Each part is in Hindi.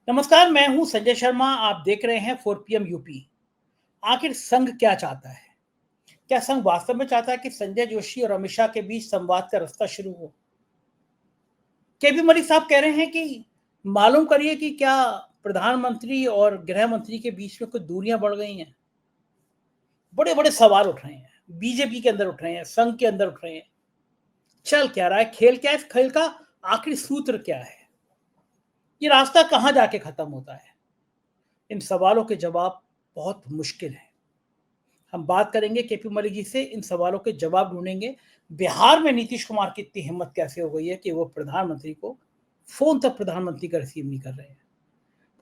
नमस्कार, मैं हूं संजय शर्मा। आप देख रहे हैं 4 PM यूपी। आखिर संघ क्या चाहता है? क्या संघ वास्तव में चाहता है कि संजय जोशी और अमित शाह के बीच संवाद का रास्ता शुरू हो? केपी मलिक साहब कह रहे हैं कि मालूम करिए कि क्या प्रधानमंत्री और गृह मंत्री के बीच में कुछ दूरियां बढ़ गई हैं। बड़े बड़े सवाल उठ रहे हैं, बीजेपी के अंदर उठ रहे हैं, संघ के अंदर उठ रहे हैं। चल क्या रहा है, खेल क्या है, इस खेल का आखिरी सूत्र क्या है, ये रास्ता कहां जाके खत्म होता है? इन सवालों के जवाब बहुत मुश्किल है। हम बात करेंगे केपी मलिक जी से, इन सवालों के जवाब ढूंढेंगे। बिहार में नीतीश कुमार की इतनी हिम्मत कैसे हो गई है कि वो प्रधानमंत्री को फोन तक प्रधानमंत्री का रिसीव नहीं कर रहे हैं।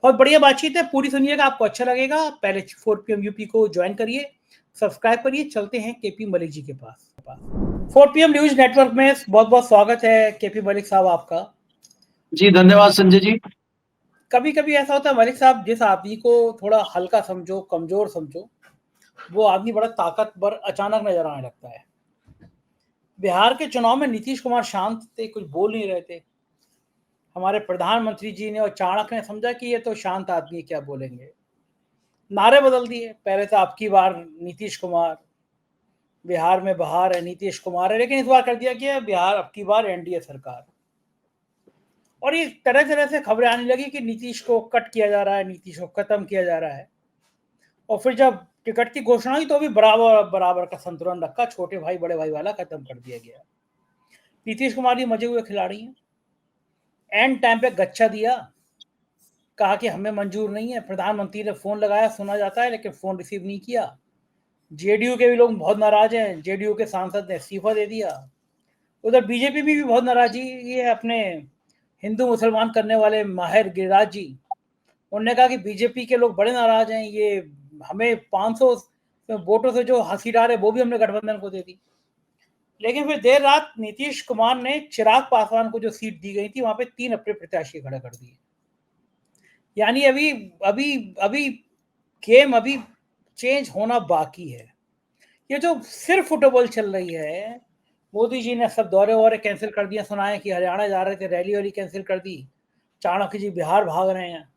बहुत बढ़िया बातचीत है, पूरी सुनिएगा, आपको अच्छा लगेगा। पहले 4 PM यूपी को ज्वाइन करिए, सब्सक्राइब करिए। चलते हैं केपी मलिक जी के पास। 4 PM न्यूज नेटवर्क में बहुत बहुत स्वागत है केपी मलिक साहब आपका। जी धन्यवाद संजय जी। कभी कभी ऐसा होता है मलिक साहब, जिस आदमी को थोड़ा हल्का समझो, कमजोर समझो, वो आदमी बड़ा ताकतवर अचानक नजर आने लगता है। बिहार के चुनाव में नीतीश कुमार शांत थे, कुछ बोल नहीं रहे थे। हमारे प्रधानमंत्री जी ने और चाणक्य ने समझा कि ये तो शांत आदमी, क्या बोलेंगे। नारे बदल दिए। पहले तो आपकी बार नीतीश कुमार, बिहार में बहार है, नीतीश कुमार है, लेकिन इस बार कर दिया कि बिहार अब की बार एनडीए सरकार। और ये तरह तरह से खबरें आने लगी कि नीतीश को कट किया जा रहा है, नीतीश को खत्म किया जा रहा है। और फिर जब टिकट की घोषणा हुई तो भी बराबर बराबर का संतुलन रखा, छोटे भाई बड़े भाई वाला खत्म कर दिया गया। नीतीश कुमार जी मजे हुए खिलाड़ी हैं। एंड टाइम पे गच्चा दिया, कहा कि हमें मंजूर नहीं है। प्रधानमंत्री ने फोन लगाया, सुना जाता है, लेकिन फोन रिसीव नहीं किया। जेडीयू के भी लोग बहुत नाराज हैं, जेडीयू के सांसद ने इस्तीफा दे दिया। उधर बीजेपी भी बहुत नाराजी है अपने हिंदू मुसलमान करने वाले माहिर गिरिराज जी। उन्होंने कहा कि बीजेपी के लोग बड़े नाराज हैं, ये हमें 500 वोटों से जो हंसी डाल है वो भी हमने गठबंधन को दे दी। लेकिन फिर देर रात नीतीश कुमार ने चिराग पासवान को जो सीट दी गई थी वहां पे 3 अपने प्रत्याशी खड़े कर दिए। यानी अभी अभी अभी गेम अभी चेंज होना बाकी है। ये जो सिर्फ फुटबॉल चल रही है, मोदी जी ने सब दौरे वौरे कैंसिल कर दिए। सुना है कि हरियाणा जा रहे थे, रैली वैली कैंसिल कर दी। चाणक्य जी बिहार भाग रहे हैं।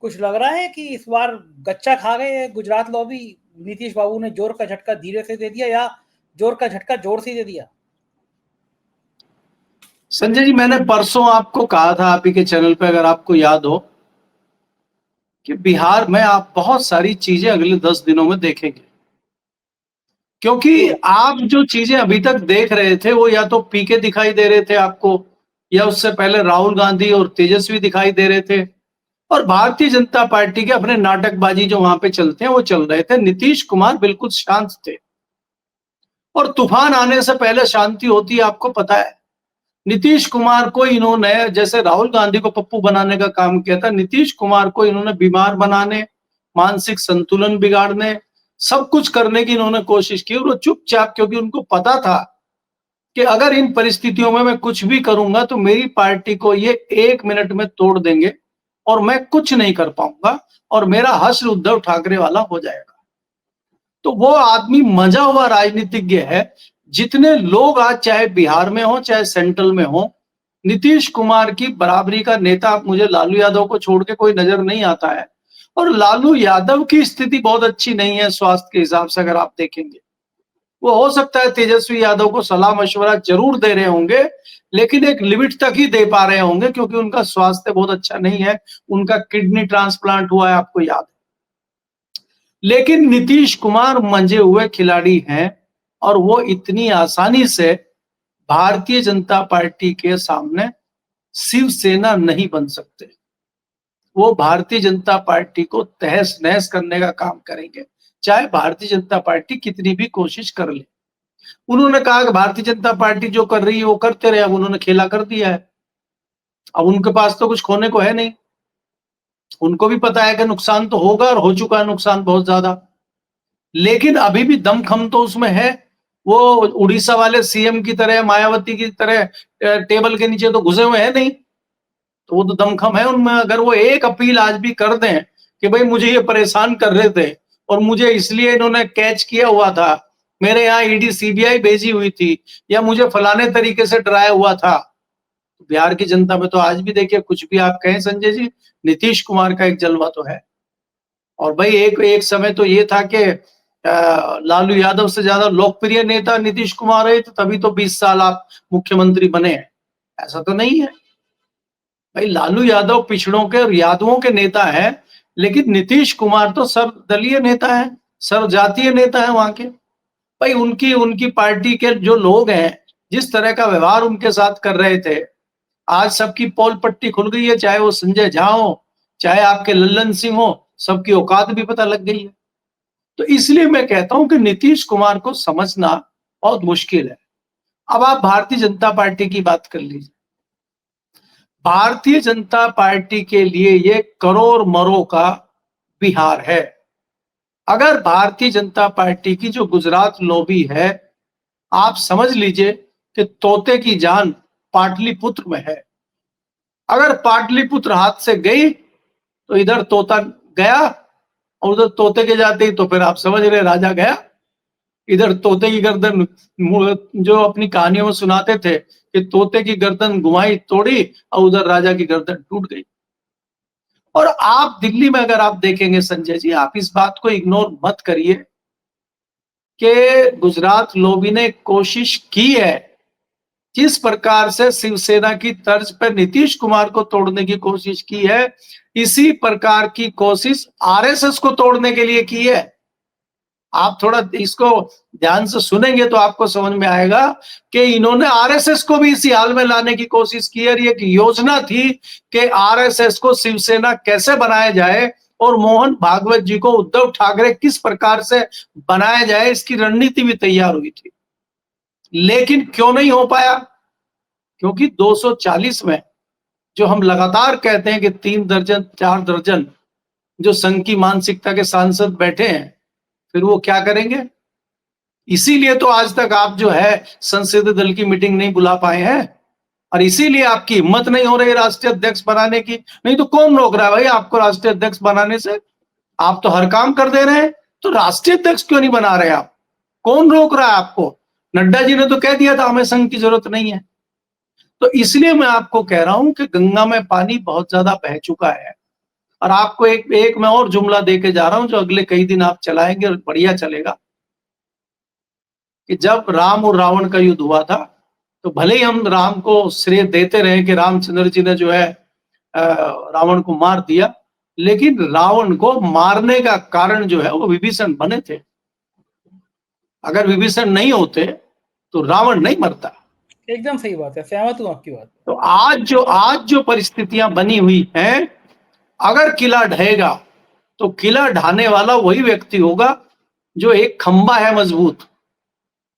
कुछ लग रहा है कि इस बार गच्चा खा गए गुजरात लॉबी। नीतीश बाबू ने जोर का झटका धीरे से दे दिया या जोर का झटका जोर से दे दिया? संजय जी, मैंने परसों आपको कहा था आप ही के चैनल पे, अगर आपको याद हो, कि बिहार में आप बहुत सारी चीजें अगले 10 दिनों में देखेंगे। क्योंकि आप जो चीजें अभी तक देख रहे थे वो या तो पीके दिखाई दे रहे थे आपको, या उससे पहले राहुल गांधी और तेजस्वी दिखाई दे रहे थे, और भारतीय जनता पार्टी के अपने नाटकबाजी जो वहां पे चलते हैं वो चल रहे थे। नीतीश कुमार बिल्कुल शांत थे, और तूफान आने से पहले शांति होती है, आपको पता है। नीतीश कुमार को इन्होंने, जैसे राहुल गांधी को पप्पू बनाने का काम किया था, नीतीश कुमार को इन्होंने बीमार बनाने, मानसिक संतुलन बिगाड़ने, सब कुछ करने की इन्होंने कोशिश की। और वो चुपचाप, क्योंकि उनको पता था कि अगर इन परिस्थितियों में मैं कुछ भी करूंगा तो मेरी पार्टी को ये 1 मिनट में तोड़ देंगे और मैं कुछ नहीं कर पाऊंगा, और मेरा हश्र उद्धव ठाकरे वाला हो जाएगा। तो वो आदमी मजा हुआ राजनीतिज्ञ है। जितने लोग आज चाहे बिहार में हो चाहे सेंट्रल में हो, नीतीश कुमार की बराबरी का नेता मुझे लालू यादव को छोड़ के कोई नजर नहीं आता है। और लालू यादव की स्थिति बहुत अच्छी नहीं है स्वास्थ्य के हिसाब से, अगर आप देखेंगे। वो हो सकता है तेजस्वी यादव को सलाह मशवरा जरूर दे रहे होंगे, लेकिन एक लिमिट तक ही दे पा रहे होंगे, क्योंकि उनका स्वास्थ्य बहुत अच्छा नहीं है। उनका किडनी ट्रांसप्लांट हुआ है, आपको याद है। लेकिन नीतीश कुमार मंजे हुए खिलाड़ी हैं, और वो इतनी आसानी से भारतीय जनता पार्टी के सामने शिवसेना नहीं बन सकते। वो भारतीय जनता पार्टी को तहस नहस करने का काम करेंगे, चाहे भारतीय जनता पार्टी कितनी भी कोशिश कर ले। उन्होंने कहा कि भारतीय जनता पार्टी जो कर रही है वो करते रहे, अब उन्होंने खेला कर दिया है। अब उनके पास तो कुछ खोने को है नहीं। उनको भी पता है कि नुकसान तो होगा, और हो चुका है नुकसान बहुत ज्यादा, लेकिन अभी भी दमखम तो उसमें है। वो उड़ीसा वाले सीएम की तरह, मायावती की तरह टेबल के नीचे तो घुसे हुए हैं नहीं, तो वो तो दमखम है उनमें। अगर वो एक अपील आज भी कर दें कि भाई मुझे ये परेशान कर रहे थे और मुझे इसलिए इन्होंने कैच किया हुआ था, मेरे यहाँ ईडी सीबीआई भेजी हुई थी, या मुझे फलाने तरीके से डराया हुआ था, बिहार की जनता में तो आज भी देखिए, कुछ भी आप कहें संजय जी, नीतीश कुमार का एक जलवा तो है। और भाई एक एक समय तो ये था कि लालू यादव से ज्यादा लोकप्रिय नेता नीतीश कुमार है, तो तभी तो 20 साल आप मुख्यमंत्री बने हैं। ऐसा तो नहीं है भाई। लालू यादव पिछड़ों के और यादवों के नेता है, लेकिन नीतीश कुमार तो सर्वदलीय नेता है, सर्वजातीय नेता है वहां के। भाई उनकी उनकी पार्टी के जो लोग हैं, जिस तरह का व्यवहार उनके साथ कर रहे थे, आज सबकी पोल पट्टी खुल गई है। चाहे वो संजय झा हो, चाहे आपके लल्लन सिंह हो, सबकी औकात भी पता लग गई है। तो इसलिए मैं कहता हूं कि नीतीश कुमार को समझना बहुत मुश्किल है। अब आप भारतीय जनता पार्टी की बात कर लीजिए। भारतीय जनता पार्टी के लिए ये करोड़ मरों का बिहार है। अगर भारतीय जनता पार्टी की जो गुजरात लॉबी है, आप समझ लीजिए कि तोते की जान पाटलिपुत्र में है। अगर पाटलिपुत्र हाथ से गई तो इधर तोता गया, और उधर तोते के जाते ही तो फिर आप समझ रहे राजा गया। इधर तोते की गर्दन, जो अपनी कहानियों में सुनाते थे कि तोते की गर्दन घुमाई तोड़ी, और उधर राजा की गर्दन टूट गई। और आप दिल्ली में अगर आप देखेंगे संजय जी, आप इस बात को इग्नोर मत करिए कि गुजरात लॉबी ने कोशिश की है। जिस प्रकार से शिवसेना की तर्ज पर नीतीश कुमार को तोड़ने की कोशिश की है, इसी प्रकार की कोशिश आरएसएस को तोड़ने के लिए की है। आप थोड़ा इसको ध्यान से सुनेंगे तो आपको समझ में आएगा कि इन्होंने आरएसएस को भी इसी हाल में लाने की कोशिश की है। ये एक योजना थी कि आरएसएस को शिवसेना कैसे बनाया जाए, और मोहन भागवत जी को उद्धव ठाकरे किस प्रकार से बनाया जाए, इसकी रणनीति भी तैयार हुई थी। लेकिन क्यों नहीं हो पाया? क्योंकि 240 में जो हम लगातार कहते हैं कि 3 दर्जन 4 दर्जन जो संघ की मानसिकता के सांसद बैठे हैं, फिर वो क्या करेंगे? इसीलिए तो आज तक आप जो है संसदीय दल की मीटिंग नहीं बुला पाए हैं, और इसीलिए आपकी हिम्मत नहीं हो रही राष्ट्रीय अध्यक्ष बनाने की। नहीं तो कौन रोक रहा है भाई आपको राष्ट्रीय अध्यक्ष बनाने से? आप तो हर काम कर दे रहे हैं, तो राष्ट्रीय अध्यक्ष क्यों नहीं बना रहे आप? कौन रोक रहा है आपको? नड्डा जी ने तो कह दिया था हमें संघ की जरूरत नहीं है। तो इसलिए मैं आपको कह रहा हूं कि गंगा में पानी बहुत ज्यादा बह चुका है। और आपको एक मैं और जुमला देके जा रहा हूं, जो अगले कई दिन आप चलाएंगे और बढ़िया चलेगा। कि जब राम और रावण का युद्ध हुआ था, तो भले ही हम राम को श्रेय देते रहे कि रामचंद्र जी ने जो है रावण को मार दिया, लेकिन रावण को मारने का कारण जो है वो विभीषण बने थे। अगर विभीषण नहीं होते तो रावण नहीं मरता। एकदम सही बात है, सहमत हूं आपकी बात। तो आज जो परिस्थितियां बनी हुई हैं, अगर किला ढहेगा तो किला ढाने वाला वही व्यक्ति होगा जो एक खंबा है मजबूत,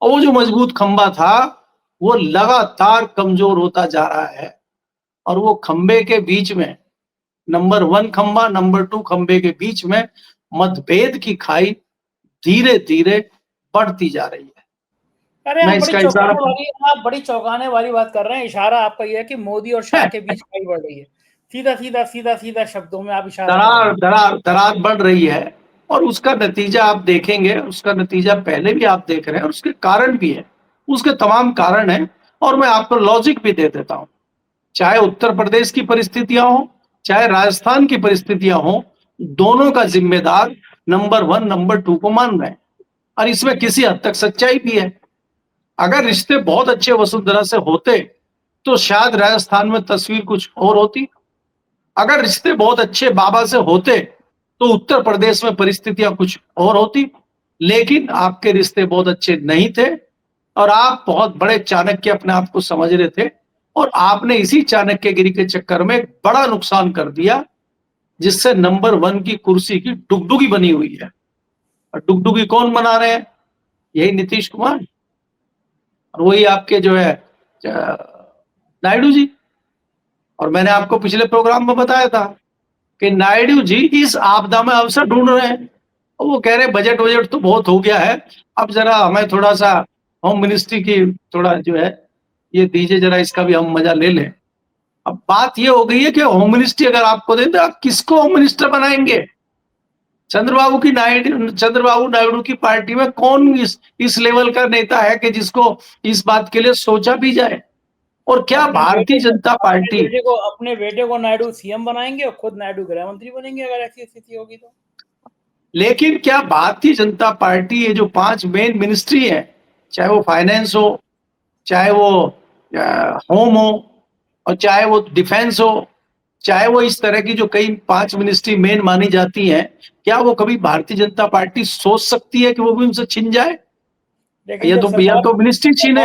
और वो जो मजबूत खंबा था वो लगातार कमजोर होता जा रहा है। और वो खंबे के बीच में, नंबर 1 खंबा, नंबर 2 खंबे के बीच में मतभेद की खाई धीरे धीरे बढ़ती जा रही है। अरे मैं आप इसका इशारा बड़ी चौंकाने वाली बात कर रहे हैं। इशारा आपका यह है कि मोदी और शाह के बीच खाई बढ़ रही है। सीधा शब्दों में आप इशारा कर रहे हैं। दरार बढ़ रही है, और उसका नतीजा आप देखेंगे। उसका नतीजा पहले भी आप देख रहे हैं, और उसके कारण भी है। उसके तमाम कारण हैं, और मैं आपको लॉजिक भी दे देता हूं। चाहे उत्तर प्रदेश की परिस्थितियां हो, चाहे राजस्थान की परिस्थितियां हो, दोनों का जिम्मेदार नंबर 1 नंबर 2 को मान रहे हैं। और इसमें किसी हद तक सच्चाई भी है। अगर रिश्ते बहुत अच्छे वसुंधरा से होते तो शायद राजस्थान में तस्वीर कुछ और होती। अगर रिश्ते बहुत अच्छे बाबा से होते तो उत्तर प्रदेश में परिस्थितियां कुछ और होती। लेकिन आपके रिश्ते बहुत अच्छे नहीं थे, और आप बहुत बड़े चाणक्य अपने आप को समझ रहे थे, और आपने इसी चाणक्यगिरी के चक्कर में बड़ा नुकसान कर दिया, जिससे नंबर 1 की कुर्सी की डुगडुगी बनी हुई है। और डुगडुगी कौन बना रहे हैं? यही नीतीश कुमार, और वही आपके जो है नायडू जी। और मैंने आपको पिछले प्रोग्राम में बताया था कि नायडू जी इस आपदा में अवसर ढूंढ रहे हैं। और वो कह रहे हैं बजट तो बहुत हो गया है, अब जरा हमें थोड़ा सा होम मिनिस्ट्री की थोड़ा जो है ये दीजिए, जरा इसका भी हम मजा ले लें। अब बात ये हो गई है कि होम मिनिस्ट्री अगर आपको दें तो आप किसको होम मिनिस्टर बनाएंगे? चंद्रबाबू नायडू की पार्टी में कौन इस लेवल का नेता है कि जिसको इस बात के लिए सोचा भी जाए? और क्या भारतीय जनता पार्टी, अपने बेटे को नायडू सीएम बनाएंगे और खुद नायडू गृह मंत्री बनेंगे अगर ऐसी स्थिति होगी तो। लेकिन क्या भारतीय जनता पार्टी ये जो 5 मेन मिनिस्ट्री है, चाहे वो फाइनेंस हो, चाहे वो होम हो, और चाहे वो डिफेंस हो, चाहे वो इस तरह की जो कई 5 मिनिस्ट्री मेन मानी जाती हैं, क्या वो कभी भारतीय जनता पार्टी सोच सकती है कि वो भी उनसे छिन जाए? लेकिन या तो मिनिस्ट्री छीने,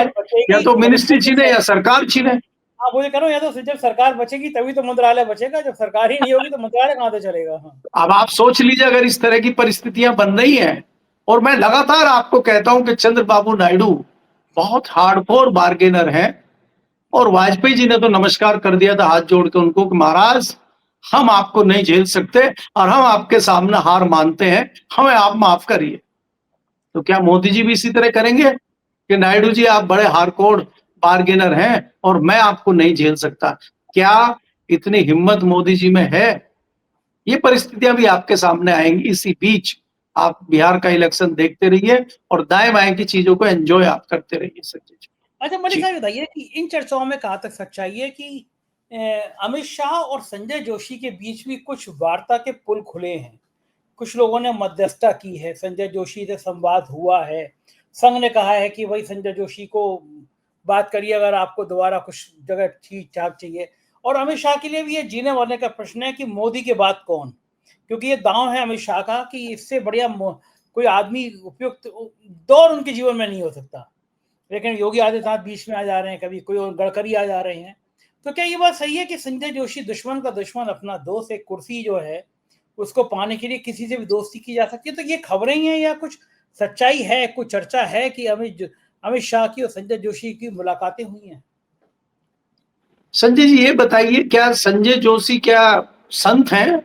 या तो मिनिस्ट्री छीने या सरकार छीने। हाँ वो ये करो, या तो जब सरकार बचेगी तभी तो मंत्रालय बचेगा, जब सरकार ही नहीं होगी तो मंत्रालय कहां से चलेगा। हाँ। अब आप सोच लीजिए अगर इस तरह की परिस्थितियां बन रही हैं, और मैं लगातार आपको कहता हूं कि चंद्रबाबू नायडू बहुत हार्डकोर बार्गेनर हैं, और वाजपेयी जी ने तो नमस्कार कर दिया था हाथ जोड़ के उनको कि महाराज हम आपको नहीं झेल सकते और हम आपके सामने हार मानते हैं, हमें आप माफ करिए। तो क्या मोदी जी भी इसी तरह करेंगे कि नायडू जी आप बड़े हार्डकोर बार्गेनर हैं और मैं आपको नहीं झेल सकता? क्या इतनी हिम्मत मोदी जी में है? ये परिस्थितियां भी आपके सामने आएंगी। इसी बीच आप बिहार का इलेक्शन देखते रहिए और दाएं बाएं की चीजों को एंजॉय आप करते रहिए संजय जी। अच्छा मलिक साहब बताइए कि इन चर्चाओं में कहां तक सच्चाई है कि अमित शाह और संजय जोशी के बीच भी कुछ वार्ता के पुल खुले हैं, कुछ लोगों ने मध्यस्थता की है, संजय जोशी से संवाद हुआ है, संघ ने कहा है कि भाई संजय जोशी को बात करिए अगर आपको दोबारा कुछ जगह ठीक ठाक चाहिए, और अमित शाह के लिए भी ये जीने वाले का प्रश्न है कि मोदी के बाद कौन, क्योंकि ये दांव है अमित शाह का कि इससे बढ़िया कोई आदमी उपयुक्त दौर उनके जीवन में नहीं हो सकता। लेकिन योगी आदित्यनाथ बीच में आ जा रहे हैं, कभी कोई और गडकरी आ जा रहे हैं। तो क्या ये बात सही है कि संजय जोशी दुश्मन का दुश्मन अपना दोस्त, एक कुर्सी जो है उसको पाने के लिए किसी से भी दोस्ती की जा सकती है? तो ये खबरें ही हैं या कुछ सच्चाई है, कुछ चर्चा है कि अमित शाह की और संजय जोशी की मुलाकातें हुई हैं? संजय जी ये बताइए, क्या संजय जोशी क्या संत हैं?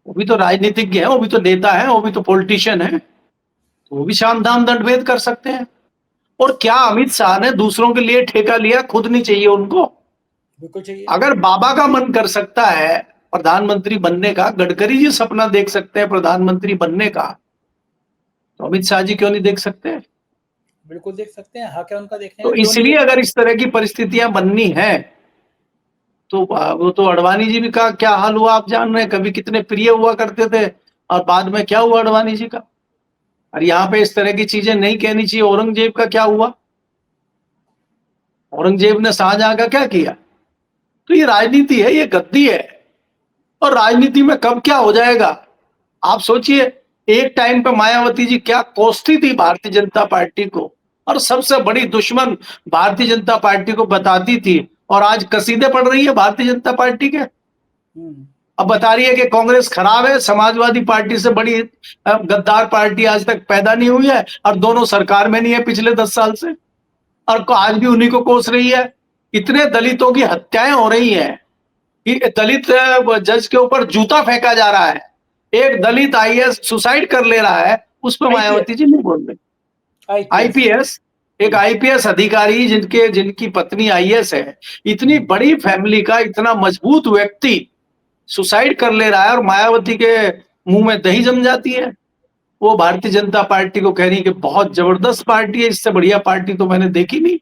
वो भी तो राजनीतिज्ञ है, वो भी तो नेता है, वो भी तो पॉलिटिशियन है, तो वो भी साम दाम दंड भेद कर सकते हैं। और क्या अमित शाह ने दूसरों के लिए ठेका लिया? खुद नहीं चाहिए उनको? बिल्कुल चाहिए। अगर बाबा का मन कर सकता है प्रधानमंत्री बनने का, गडकरी जी सपना देख सकते हैं प्रधानमंत्री बनने का, तो अमित शाह जी क्यों नहीं देख सकते? बिल्कुल देख सकते हैं, हक है उनका देखने तो का, क्यों नहीं इसलिए देख अगर इस तरह की परिस्थितियां बननी है तो वो तो अडवाणी जी भी का क्या हाल हुआ आप जान रहे हैं, कभी कितने प्रिय हुआ करते थे और बाद में क्या हुआ अडवाणी जी का। और यहाँ पे इस तरह की चीजें नहीं कहनी चाहिए। औरंगजेब का क्या हुआ? औरंगजेब ने शाहजहां का क्या किया? तो ये राजनीति है, ये गद्दी है, और राजनीति में कब क्या हो जाएगा आप सोचिए। एक टाइम पे मायावती जी क्या कोसती थी भारतीय जनता पार्टी को, और सबसे बड़ी दुश्मन भारतीय जनता पार्टी को बताती थी, और आज कसीदे पढ़ रही है भारतीय जनता पार्टी के। अब बता रही है कि कांग्रेस खराब है, समाजवादी पार्टी से बड़ी गद्दार पार्टी आज तक पैदा नहीं हुई है, और दोनों सरकार में नहीं है पिछले 10 साल से, और आज भी उन्हीं को कोस रही है। इतने दलितों की हत्याएं हो रही हैं कि दलित जज के ऊपर जूता फेंका जा रहा है, एक दलित आईएएस सुसाइड कर ले रहा है, उस पर मायावती जी नहीं बोल रही। आईपीएस, एक आईपीएस अधिकारी जिनकी पत्नी आईएएस है, इतनी बड़ी फैमिली का इतना मजबूत व्यक्ति सुसाइड कर ले रहा है, और मायावती के मुंह में दही जम जाती है। वो भारतीय जनता पार्टी को कह रही है कि बहुत जबरदस्त पार्टी है, इससे बढ़िया पार्टी तो मैंने देखी नहीं।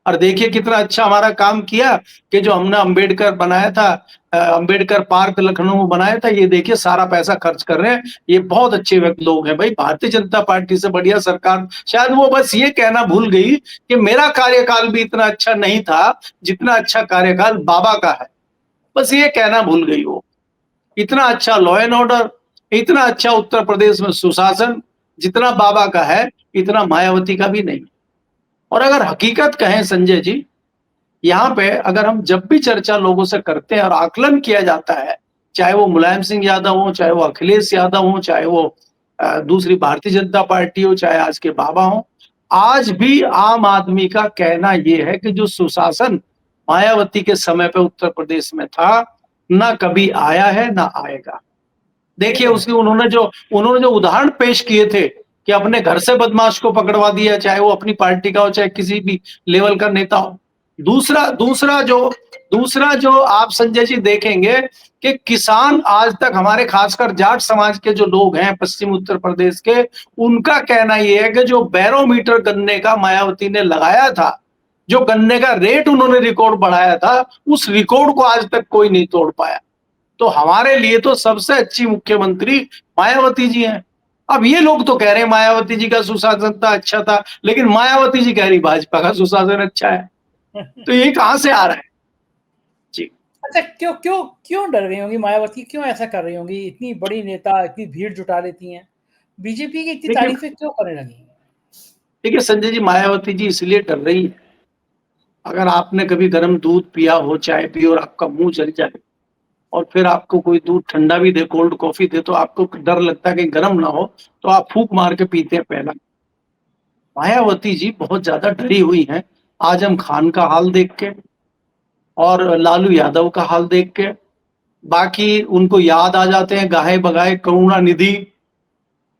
और देखिए कितना अच्छा हमारा काम किया कि जो हमने अंबेडकर बनाया था, अंबेडकर पार्क लखनऊ में बनाया था, ये देखिए सारा पैसा खर्च कर रहे हैं, ये बहुत अच्छे लोग हैं। भाई भारतीय जनता पार्टी से बढ़िया सरकार, शायद वो बस ये कहना भूल गई कि मेरा कार्यकाल भी इतना अच्छा नहीं था जितना अच्छा कार्यकाल बाबा का है, बस ये कहना भूल गई वो। इतना अच्छा लॉ एंड ऑर्डर, इतना अच्छा उत्तर प्रदेश में सुशासन जितना बाबा का है, इतना मायावती का भी नहीं। और अगर हकीकत कहें संजय जी, यहाँ पे अगर हम जब भी चर्चा लोगों से करते हैं और आकलन किया जाता है, चाहे वो मुलायम सिंह यादव हो, चाहे वो अखिलेश यादव हो, चाहे वो दूसरी भारतीय जनता पार्टी हो, चाहे आज के बाबा हो, आज भी आम आदमी का कहना ये है कि जो सुशासन मायावती के समय पे उत्तर प्रदेश में था, ना कभी आया है ना आएगा। देखिए उसकी उन्होंने जो उदाहरण पेश किए थे कि अपने घर से बदमाश को पकड़वा दिया, चाहे वो अपनी पार्टी का हो चाहे किसी भी लेवल का नेता हो। दूसरा जो आप संजय जी देखेंगे कि किसान आज तक हमारे खासकर जाट समाज के जो लोग हैं पश्चिम उत्तर प्रदेश के, उनका कहना यह है कि जो बैरोमीटर गन्ने का मायावती ने लगाया था, जो गन्ने का रेट उन्होंने रिकॉर्ड बढ़ाया था, उस रिकॉर्ड को आज तक कोई नहीं तोड़ पाया। तो हमारे लिए तो सबसे अच्छी मुख्यमंत्री मायावती जी हैं। अब ये लोग तो कह रहे हैं मायावती जी का सुशासन था, अच्छा था, लेकिन मायावती जी कह रही भाजपा का सुशासन अच्छा है। तो ये कहां से आ रहा है? जी। अच्छा, क्यों क्यों क्यों डर गई होंगी मायावती? क्यों ऐसा कर रही होंगी? इतनी बड़ी नेता, इतनी भीड़ जुटा लेती हैं, बीजेपी की इतनी देखिए तारीफें क्यों करने लगी हैं? देखिए संजय जी, मायावती जी इसलिए डर रही है, अगर आपने कभी गर्म दूध पिया हो, चाय पी और आपका मुंह जल जाए और फिर आपको कोई दूध ठंडा भी दे, कोल्ड कॉफी दे, तो आपको डर लगता है कि गर्म ना हो, तो आप फूंक मार के पीते हैं पहला। मायावती जी बहुत ज्यादा डरी हुई हैं आजम खान का हाल देख के और लालू यादव का हाल देख के। बाकी उनको याद आ जाते हैं गाहे बगाए करुणानिधि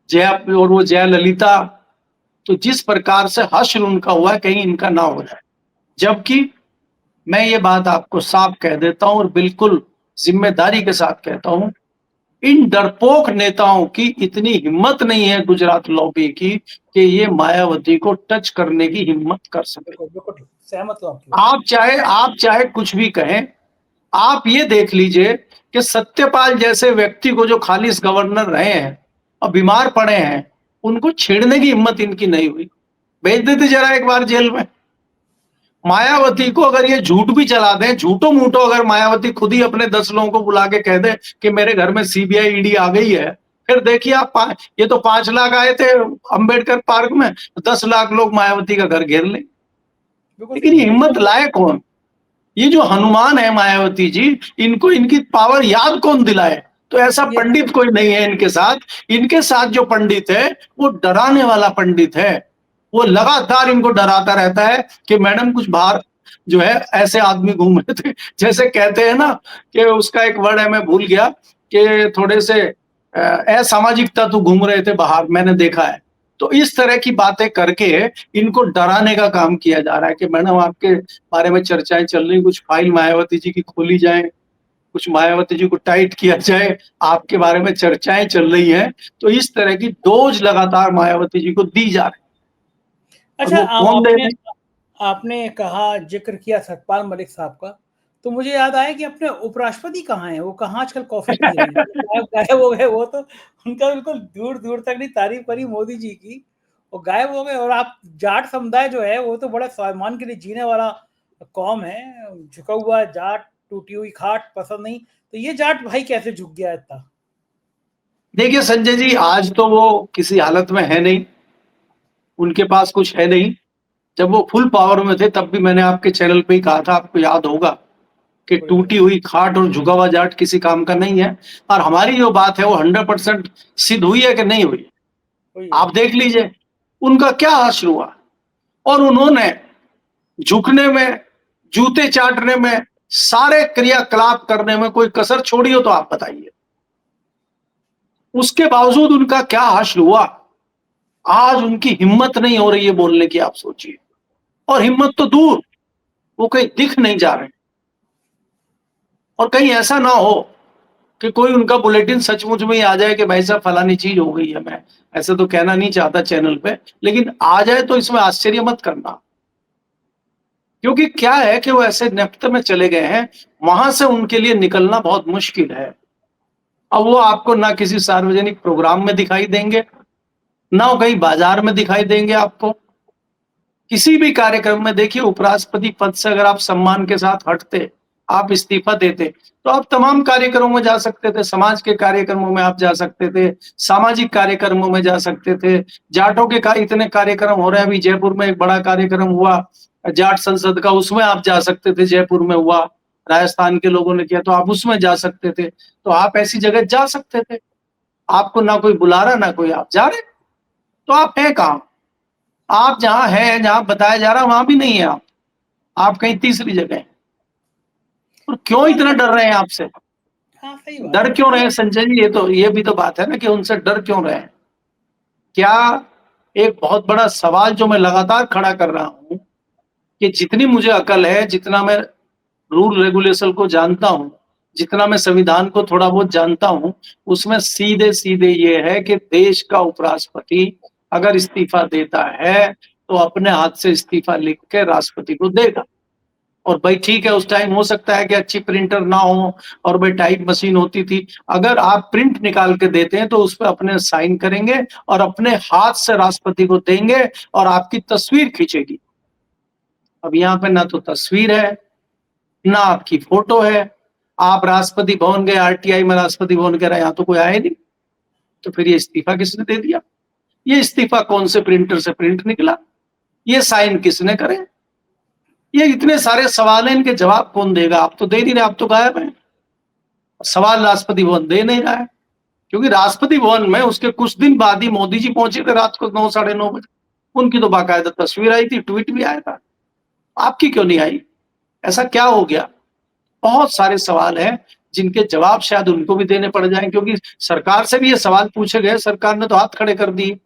जया और वो जयललिता। तो जिस प्रकार से हश्र उनका हुआ है, कहीं इनका ना हो जाए। जबकि मैं ये बात आपको साफ कह देता हूं और बिल्कुल जिम्मेदारी के साथ कहता हूं, इन डरपोक नेताओं की इतनी हिम्मत नहीं है गुजरात लॉबी की कि ये मायावती को टच करने की हिम्मत कर सके। बिल्कुल, बिल्कुल, सहमत हूँ आपकी बात आप चाहे कुछ भी कहें, आप ये देख लीजिए कि सत्यपाल जैसे व्यक्ति को जो खालिस गवर्नर रहे हैं और बीमार पड़े हैं, उनको छेड़ने की हिम्मत इनकी नहीं हुई। भेज देते जरा एक बार जेल में। मायावती को अगर ये झूठ भी चला दें, झूठो मूठो अगर मायावती खुद ही अपने 10 लोगों को बुला के कह दे कि मेरे घर में सीबीआई ईडी आ गई है, फिर देखिए आप ये तो 5 लाख आए थे अंबेडकर पार्क में, 10 लाख लोग मायावती का घर घेर लें। बिल्कुल लेकिन सही ये है। हिम्मत लाए कौन? ये जो हनुमान है मायावती जी, इनको इनकी पावर याद कौन दिलाए? तो ऐसा ये पंडित कोई नहीं है इनके साथ। इनके साथ जो पंडित है वो डराने वाला पंडित है। वो लगातार इनको डराता रहता है कि मैडम कुछ बाहर जो है ऐसे आदमी घूम रहे थे, जैसे कहते हैं ना कि उसका एक वर्ड है मैं भूल गया, कि थोड़े से असामाजिक तत्व घूम रहे थे बाहर, मैंने देखा है। तो इस तरह की बातें करके इनको डराने का काम किया जा रहा है कि मैडम आपके बारे में चर्चाएं चल रही, कुछ फाइल मायावती जी की खोली जाए, कुछ मायावती जी को टाइट किया जाए, आपके बारे में चर्चाएं चल रही हैं। तो इस तरह की डोज लगातार मायावती जी को दी जा रही है। और अच्छा, वो कौन दे आपने रहे हैं? आपने कहा, ज़िक्र किया सतपाल मलिक साहब का, तो मुझे याद आया कि अपने उपराष्ट्रपति कहाँ हैं? वो कहाँ आजकल कॉफ़ी पी रहे हैं? गायब गायब हो गए वो तो। उनका बिल्कुल दूर-दूर तक नहीं तारीफ़ करी मोदी जी की, वो गायब हो गए। और आप जाट समुदाय जो है, वो तो बड़ा स्वाभिमान के लिए जीने वाला कौम है, झुका हुआ जाट, टूटी हुई खाट पसंद नहीं। तो ये जाट भाई कैसे झुक गया इतना? देखिए संजय जी, आज तो वो किसी हालत में है नहीं, उनके पास कुछ है नहीं। जब वो फुल पावर में थे तब भी मैंने आपके चैनल पे ही कहा था, आपको याद होगा, कि बिल्कुल, टूटी हुई खाट और झुका हुआ जाट किसी काम का नहीं है। और हमारी जो बात है वो 100% सिद्ध हुई है कि नहीं हुई? वही है। आप देख लीजिए उनका क्या हासिल हुआ। और उन्होंने झुकने में, जूते चाटने में, सारे क्रियाकलाप करने में कोई कसर छोड़ी हो तो आप बताइए। उसके बावजूद उनका क्या हासिल हुआ? आज उनकी हिम्मत नहीं हो रही है बोलने की, आप सोचिए। और हिम्मत तो दूर, वो कहीं दिख नहीं जा रहे। और कहीं ऐसा ना हो कि कोई उनका बुलेटिन सचमुच में ही आ जाए कि भाई साहब फलानी चीज हो गई है। मैं ऐसे तो कहना नहीं चाहता चैनल पे, लेकिन आ जाए तो इसमें आश्चर्य मत करना। क्योंकि क्या है कि वो ऐसे नेपथ में चले गए हैं, वहां से उनके लिए निकलना बहुत मुश्किल है। अब वो आपको ना किसी सार्वजनिक प्रोग्राम में दिखाई देंगे, ना वो कहीं बाजार में दिखाई देंगे आपको। किसी भी कार्यक्रम में देखिए, उपराष्ट्रपति पद से अगर आप सम्मान के साथ हटते, आप इस्तीफा देते, तो आप तमाम कार्यक्रमों में जा सकते थे। समाज के कार्यक्रमों में आप जा सकते थे, सामाजिक कार्यक्रमों में जा सकते थे। जाटों के इतने कार्यक्रम हो रहे हैं। अभी जयपुर में एक बड़ा कार्यक्रम हुआ जाट संसद का, उसमें आप जा सकते थे। जयपुर में हुआ, राजस्थान के लोगों ने किया, तो आप उसमें जा सकते थे। तो आप ऐसी जगह जा सकते थे। आपको ना कोई बुला रहा, ना कोई आप जा रहे। तो आप हैं कहाँ? आप जहां हैं, जहां बताया जा रहा है, वहां भी नहीं है आप कहीं तीसरी जगह हैं। और क्यों इतना अच्छा, डर रहे हैं आपसे? हाँ, सही बात डर है। क्यों रहे हैं संजय जी? ये भी तो बात है ना कि उनसे डर क्यों रहे हैं? क्या एक बहुत बड़ा सवाल जो मैं लगातार खड़ा कर रहा हूं, कि जितनी मुझे अकल है, जितना मैं रूल रेगुलेशन को जानता हूं, जितना मैं संविधान को थोड़ा बहुत जानता हूं, उसमें सीधे सीधे ये है कि देश का उपराष्ट्रपति अगर इस्तीफा देता है तो अपने हाथ से इस्तीफा लिख के राष्ट्रपति को देगा। और भाई ठीक है, उस टाइम हो सकता है कि अच्छी प्रिंटर ना हो और भाई टाइप मशीन होती थी। अगर आप प्रिंट निकाल के देते हैं तो उस पर अपने साइन करेंगे और अपने हाथ से राष्ट्रपति को देंगे और आपकी तस्वीर खींचेगी। अब यहाँ पे ना तो तस्वीर है, ना आपकी फोटो है। आप राष्ट्रपति भवन गए, आरटीआई में राष्ट्रपति भवन कह रहे यहाँ तो कोई आया नहीं, तो फिर ये इस्तीफा किसने दे दिया? ये इस्तीफा कौन से प्रिंटर से प्रिंट निकला? ये साइन किसने करे? ये इतने सारे सवाल हैं, इनके जवाब कौन देगा? आप तो दे नहीं रहे, आप तो गायब हैं। सवाल राष्ट्रपति भवन दे नहीं रहा है, क्योंकि राष्ट्रपति भवन में उसके कुछ दिन बाद ही मोदी जी पहुंचे थे रात को 9 साढ़े 9 बजे। उनकी तो बाकायदा तस्वीर आई थी, ट्वीट भी आया था। आपकी क्यों नहीं आई? ऐसा क्या हो गया? बहुत सारे सवाल हैं जिनके जवाब शायद उनको भी देने पड़ जाएं, क्योंकि सरकार से भी ये सवाल पूछे गए, सरकार ने तो हाथ खड़े कर दिए,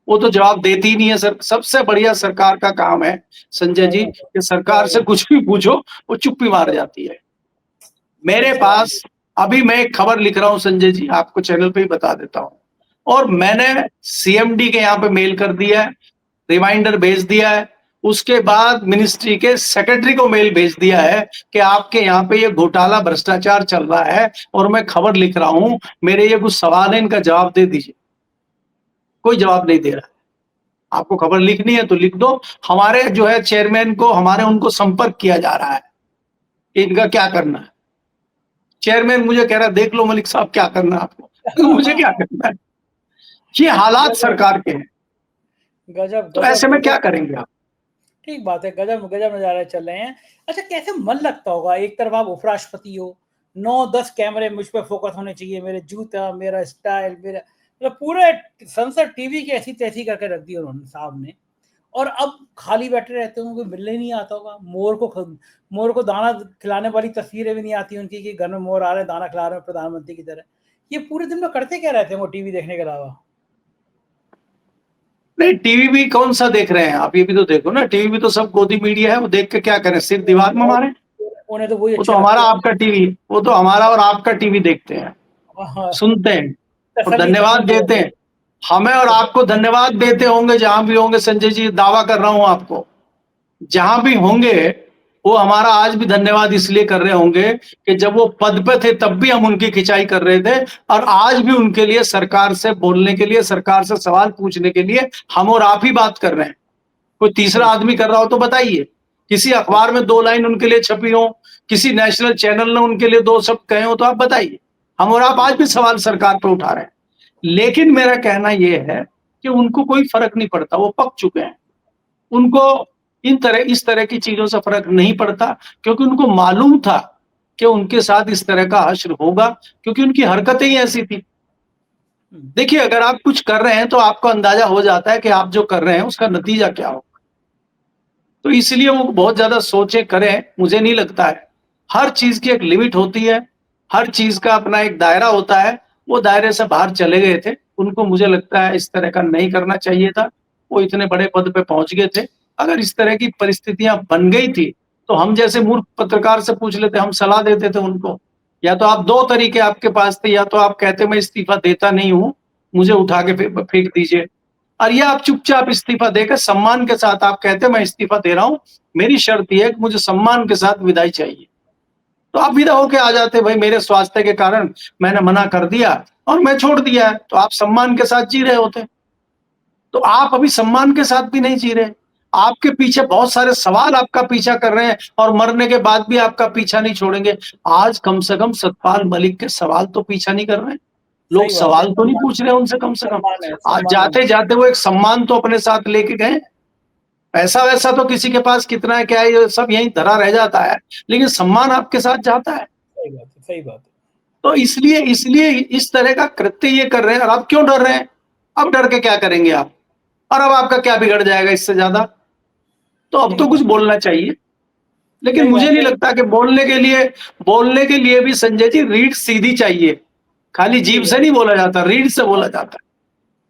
वो तो जवाब देती ही नहीं है। सर, सबसे बढ़िया सरकार का काम है संजय जी कि सरकार से कुछ भी पूछो वो चुप्पी मार जाती है। मेरे पास अभी मैं एक खबर लिख रहा हूं संजय जी, आपको चैनल पे ही बता देता हूं, और मैंने सीएमडी के यहाँ पे मेल कर दिया है, रिमाइंडर भेज दिया है, उसके बाद मिनिस्ट्री के सेक्रेटरी को मेल भेज दिया है कि आपके यहाँ पे ये घोटाला भ्रष्टाचार चल रहा है और मैं खबर लिख रहा हूं, मेरे ये कुछ सवाल है, इनका जवाब दे दीजिए। कोई जवाब नहीं दे रहा। आपको खबर लिखनी है तो लिख दो। हमारे जो है चेयरमैन को, हमारे उनको संपर्क किया जा रहा है कि इनका क्या करना है। चेयरमैन मुझे कह रहा है देख लो मलिक साहब क्या करना है आपको। मुझे क्या करना है? ये हालात सरकार के हैं, गजब, तो ऐसे में क्या करेंगे आप? ठीक बात है, गजब गजब नजारे चल रहे हैं। अच्छा, कैसे मन लगता होगा? एक तरफ आप उपराष्ट्रपति हो, 9-10 कैमरे मुझ पर फोकस होने चाहिए, मेरे जूता, मेरा स्टाइल, मेरा मतलब पूरे संसद टीवी की ऐसी तैसी करके रख दी उन्होंने साहब ने। और अब खाली बैठे रहते होंगे, मिलने ही नहीं आता होगा। मोर को दाना खिलाने वाली तस्वीरें भी नहीं आती उनकी कि घर में मोर आ रहे हैं, दाना खिला रहे हैं प्रधानमंत्री की तरह। ये पूरे दिन में करते क्या रहते हैं वो टीवी देखने के अलावा? नहीं, टीवी भी कौन सा देख रहे हैं आप? ये भी तो देखो ना, टीवी भी तो सब गोदी मीडिया है, वो देख के क्या करें? सिर्फ दीवार में मारे? उन्हें तो वही वो तो अच्छा हमारा लगता है। आपका टीवी, वो तो हमारा और आपका टीवी देखते हैं, हाँ, सुनते हैं और तसल्ली धन्यवाद तसल्ली देते हैं। हमें और आपको धन्यवाद देते होंगे जहां भी होंगे संजय जी, दावा कर रहा हूं आपको, जहां भी होंगे वो हमारा आज भी धन्यवाद इसलिए कर रहे होंगे कि जब वो पद पे थे तब भी हम उनकी खिंचाई कर रहे थे, और आज भी उनके लिए, सरकार से बोलने के लिए, सरकार से सवाल पूछने के लिए हम और आप ही बात कर रहे हैं। कोई तीसरा आदमी कर रहा हो तो बताइए, किसी अखबार में 2 लाइन उनके लिए छपी हो, किसी नेशनल चैनल ने उनके लिए 2 शब्द कहे हो तो आप बताइए। हम और आप आज भी सवाल सरकार पर उठा रहे हैं। लेकिन मेरा कहना यह है कि उनको कोई फर्क नहीं पड़ता, वो पक चुके हैं। उनको इस तरह की चीजों से फर्क नहीं पड़ता, क्योंकि उनको मालूम था कि उनके साथ इस तरह का हश्र होगा, क्योंकि उनकी हरकतें ही ऐसी थी। देखिए, अगर आप कुछ कर रहे हैं तो आपको अंदाजा हो जाता है कि आप जो कर रहे हैं उसका नतीजा क्या होगा। तो इसलिए वो बहुत ज्यादा सोचे करें, मुझे नहीं लगता है। हर चीज की एक लिमिट होती है, हर चीज का अपना एक दायरा होता है। वो दायरे से बाहर चले गए थे, उनको मुझे लगता है इस तरह का नहीं करना चाहिए था। वो इतने बड़े पद पे पहुंच गए थे। अगर इस तरह की परिस्थितियां बन गई थी तो हम जैसे मूर्ख पत्रकार से पूछ लेते, हम सलाह देते थे उनको। या तो आप, 2 तरीके आपके पास थे, या तो आप कहते मैं इस्तीफा देता नहीं हूं, मुझे उठा के फेंक दीजिए, और ये आप चुपचाप इस्तीफा देकर सम्मान के साथ आप कहते मैं इस्तीफा दे रहा हूं, मेरी शर्त यह है कि मुझे सम्मान के साथ विदाई चाहिए। तो आप विदा होके आ जाते, भाई मेरे स्वास्थ्य के कारण मैंने मना कर दिया और मैं छोड़ दिया है, तो आप सम्मान के साथ जी रहे होते। तो आप अभी सम्मान के साथ भी नहीं जी रहे। आपके पीछे बहुत सारे सवाल आपका पीछा कर रहे हैं और मरने के बाद भी आपका पीछा नहीं छोड़ेंगे। आज कम से कम सतपाल मलिक के सवाल तो पीछा नहीं कर रहे हैं। लोग सवाल तो नहीं पूछ रहे उनसे, कम से कम आज जाते जाते वो एक सम्मान तो अपने साथ लेके गए। पैसा वैसा तो किसी के पास कितना है क्या है, ये सब यहीं धरा रह जाता है, लेकिन सम्मान आपके साथ जाता है। सही बात है, सही बात है। तो इसलिए इस तरह का कृत्य ये कर रहे हैं। और आप क्यों डर रहे हैं? अब डर के क्या करेंगे आप? और अब आपका क्या बिगड़ जाएगा इससे ज्यादा? तो अब तो कुछ बोलना चाहिए। लेकिन मुझे नहीं लगता कि बोलने के लिए भी संजय जी रीढ़ सीधी चाहिए। खाली जीभ से नहीं बोला जाता, रीढ़ से बोला जाता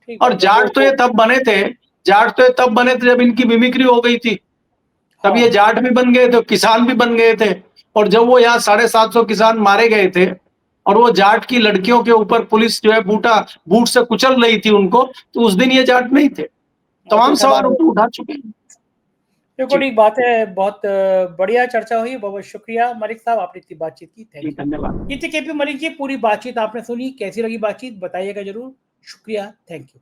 है। और जाट तो ये तब बने थे जब इनकी मिमिक्री हो गई थी, तब ये जाट भी बन गए थे, किसान भी बन गए थे। और जब वो यहाँ 750 किसान मारे गए थे और वो जाट की लड़कियों के ऊपर पुलिस जो है बूट से कुचल रही थी उनको, तो उस दिन ये जाट नहीं थे। तमाम सवाल उठा चुके हैं। बिल्कुल ठीक बात है। बहुत बढ़िया चर्चा हुई। बहुत शुक्रिया मलिक साहब, आपने इतनी बातचीत की। थैंक यू, धन्यवाद। ये थे केपी मलिक जी। पूरी बातचीत आपने सुनी, कैसी लगी बातचीत बताइएगा जरूर। शुक्रिया, थैंक यू।